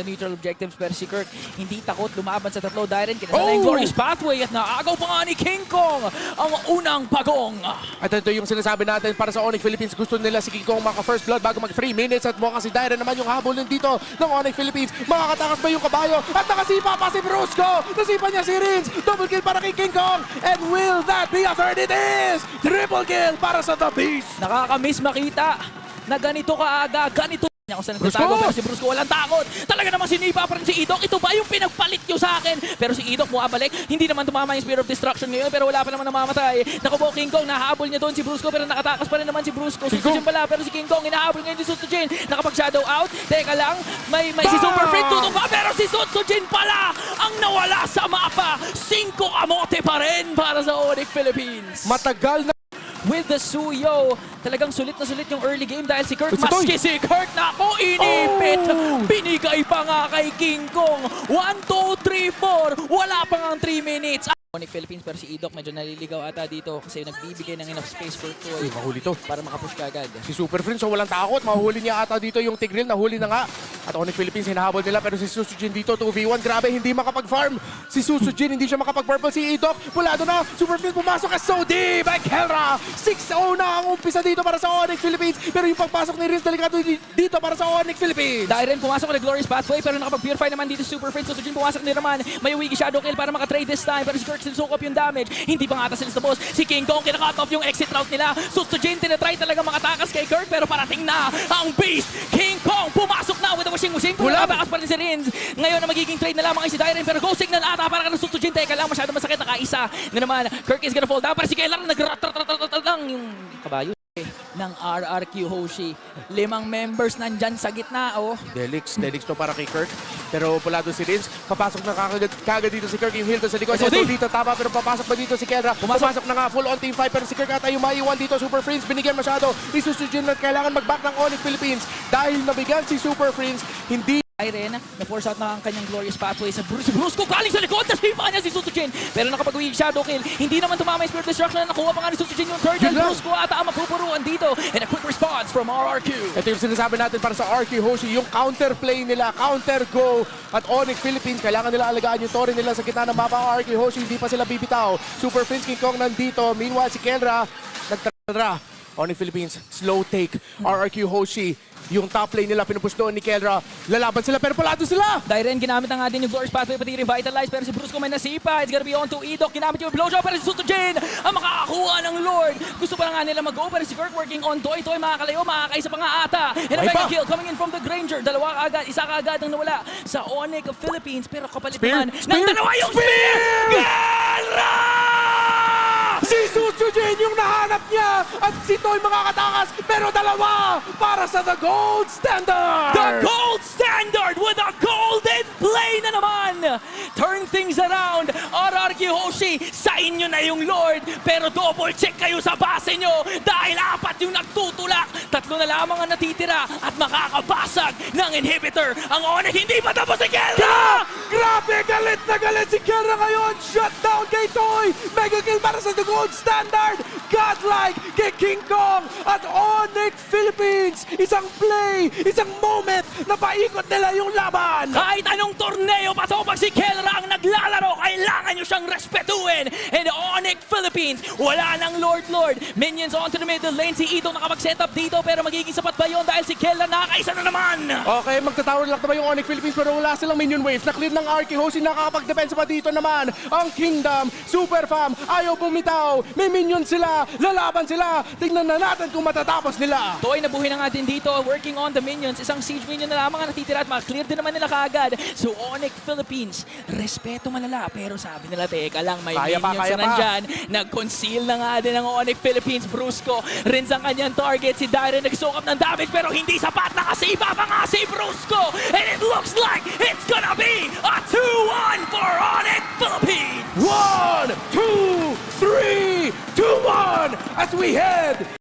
the neutral objectives. Pero si Kirk hindi takot lumaban sa tatlo. Dairen kinasala yung Glorious Pathway at naagaw pa nga ni King Kong ang unang pagong. At ito yung sinasabi natin para sa Onyx Philippines. Gusto nila si King Kong maka-first blood bago mag 3 minutes. At mukhang si Dairen naman yung habol dito ng Onyx Philippines. Makakatakas ba yung kabayo? At nakasipa pa si Brusco! Nasipa niya si Rins! Double kill para kay King Kong! And will that be a third? It is! Triple kill para sa The Beast! Nakakamiss makita na ganito kaaga, ganito ako sa nagtatago, pero si Brusco walang takot. Talaga namang sinipa pa rin si Idok. Ito ba yung pinagpalit nyo sa akin? Pero si Idok bumabalik. Hindi naman tumama yung Spear of Destruction ngayon, pero wala pa naman namamatay. Nakubo King Kong, nahabol niya doon si Brusco, pero nakatakas pa rin naman si Brusco. Susujin pala, pero si King Kong, inahabol ngayon si Sutsujin. Nakapag-shadow out. Teka lang, may si Super Friend tutok pa, pero si Sutsujin pala ang nawala sa mapa. 5 kamote pa rin para sa Onyx Philippines. Matagal na With the Suyo, talagang sulit na sulit yung early game dahil si Kurt, It's a toy. maski si Kurt na ako inipit. Binigay pa nga kay King Kong. 1, 2, 3, 4. Wala pa nga 3 minutes. Onyx Philippines, pero si Idok medyo naliligaw ata dito kasi nagbibigay ng enough space for Troy mahuli to. para makapush ka agad. Si Super Friends, so walang takot. Mahuli niya ata dito yung Tigreal. Nahuli na nga. At Onyx Philippines, hinahabol nila. Pero si Susujin dito, 2v1. Grabe, hindi makapag-farm. Si Susujin, hindi siya makapag-purple. Si Idok, pulado na. Super Friends, pumasok. SOD by Kelra. 6-0 na ang umpisa dito para sa Onyx Philippines. Pero yung pagpasok ni Riz, delikado dito para sa Onyx Philippines. Dairen pumasok na Glorious Pathway pero nakapag-purify naman dito si Super Friends. Susujin pumasok ni Raman. May Wigi Shadow Kill para makatrade this time. Pero si Kirk sinusuko up yung damage. Hindi pa nga ata sila sa boss. Si King Kong kinakat off yung exit route nila. Susujin tinatry talaga makatakas kay Kirk pero parating na ang Beast. King Kong pumasok na with the wishing. Pumatakas pa rin si Rins. Ngayon na magiging trade na lamang ay si Dairen pero go signal ata para ka ng Susujin. Teka lang, masyado masakit. Nakaisa na naman. Kirk is gonna fall down. Para si Kailar nag-rat-rat-rat lang yung kabayo ng RRQ Hoshi. 5 members nandyan sa gitna, oh. Delix to para kay Kirk. Pero pulado si Rins. Papasok na kagad dito si Kirk. Yung heal to sa likod. So dito tama pero papasok pa dito si Kelra. Pumasok na nga full on team fight pero si Kirk ata yung maiwan dito. Super Friends binigyan masyado. Isusujin na kailangan mag-back ng Onyx Philippines. Dahil nabigyan si Super Friends, hindi Dairen, na-force out na ang kanyang Glorious Pathway sa Brusco galing sa likod. Nasipa niya si Susujin. Pero nakapag-uwig Shadow Kill. Hindi naman tumama yung Spirit Destruction. Nakuha pa nga ni Susujin yung third. Brusco ata ang mapupuruan dito. And a quick response from RRQ. ito yung sinasabi natin para sa RQ Hoshi, yung counter play nila, counter go at Onyx Philippines. Kailangan nila alagaan yung torre nila sa gitna ng mapa. RQ Hoshi, hindi pa sila bibitaw. Super Prince King Kong nandito. Meanwhile, si Kelra nagtatra. Onyx Philippines, slow take. RRQ Hoshi, yung top lane nila pinupush doon ni Kelra. Lalaban sila pero palado sila! Dairen ginamit na nga din yung Glorious Pathway pati revitalize pero si Brusco may nasipa. It's gonna be on to Idok. Ginamit yung blowjob pero si Susujin ang makakakuha ng Lord. Gusto pa nga nila mag-go pero si Kirk working on Toy. Toy makakalayo, makakaisa pa nga ata. And a mega kill coming in from the Granger. Dalawa agad, isa kaagad ang nawala sa Onyx Philippines pero kapalit naman ng dalawa yung Spear! Kelra! Si Susujin yung nahanap niya at si Toy makakatakas pero dalawa para sa The Gold Standard! The Gold Standard with a golden play na naman! Turn things around! RRQ Hoshi, sa inyo na yung Lord pero double check kayo sa base nyo dahil 4 yung nagtutulak. 3 na lamang ang natitira at makakabasag ng inhibitor. Ang Onyx hindi pa tapos si Kelra! Grabe! Galit na galit si Kelra ngayon! Shutdown kay Toy! Mega kill para sa The Gold Standard! Godlike kay King Kong at Onyx Philippines! Isang play! Isang moment na paikot nila yung laban! Kahit anong torneo pa to, pag si Kelra ang naglalaro, kailangan nyo siyang respetuin. And Onyx Philippines, wala nang Lord. Minions onto the middle lane. Si Idong nakapag-setup dito, pero magiging sapat ba yun dahil si Kelra nakakaisa na naman? Okay, magtatower lock naman yung Onyx Philippines pero wala silang minion wave. Na-clear ng RK Hoshi, nakakapag-defense pa dito naman. Ang Kingdom, Super Fam, ayaw bumitaw. May minion sila, lalaban sila. Tingnan na natin kung matatapos nila. Toy, nabuhay na nga din dito, working on the minions. Isang siege minion na lamang ang natitira at makaklear din naman nila kaagad. So Onyx Philippines, respeto malala. Pero sabi nila, teka lang, may Kaya minions pa. na nandyan. Nag-conceal na nga din ang Onyx Philippines. Brusco, Rins ang kanyang target. Si Dairen nagsukap ng damage pero hindi sapat. Nakasiba pa nga si Brusco. And it looks like it's gonna be a 2-1 for Onyx Philippines. 1, 2, 3, 2, 1 as we head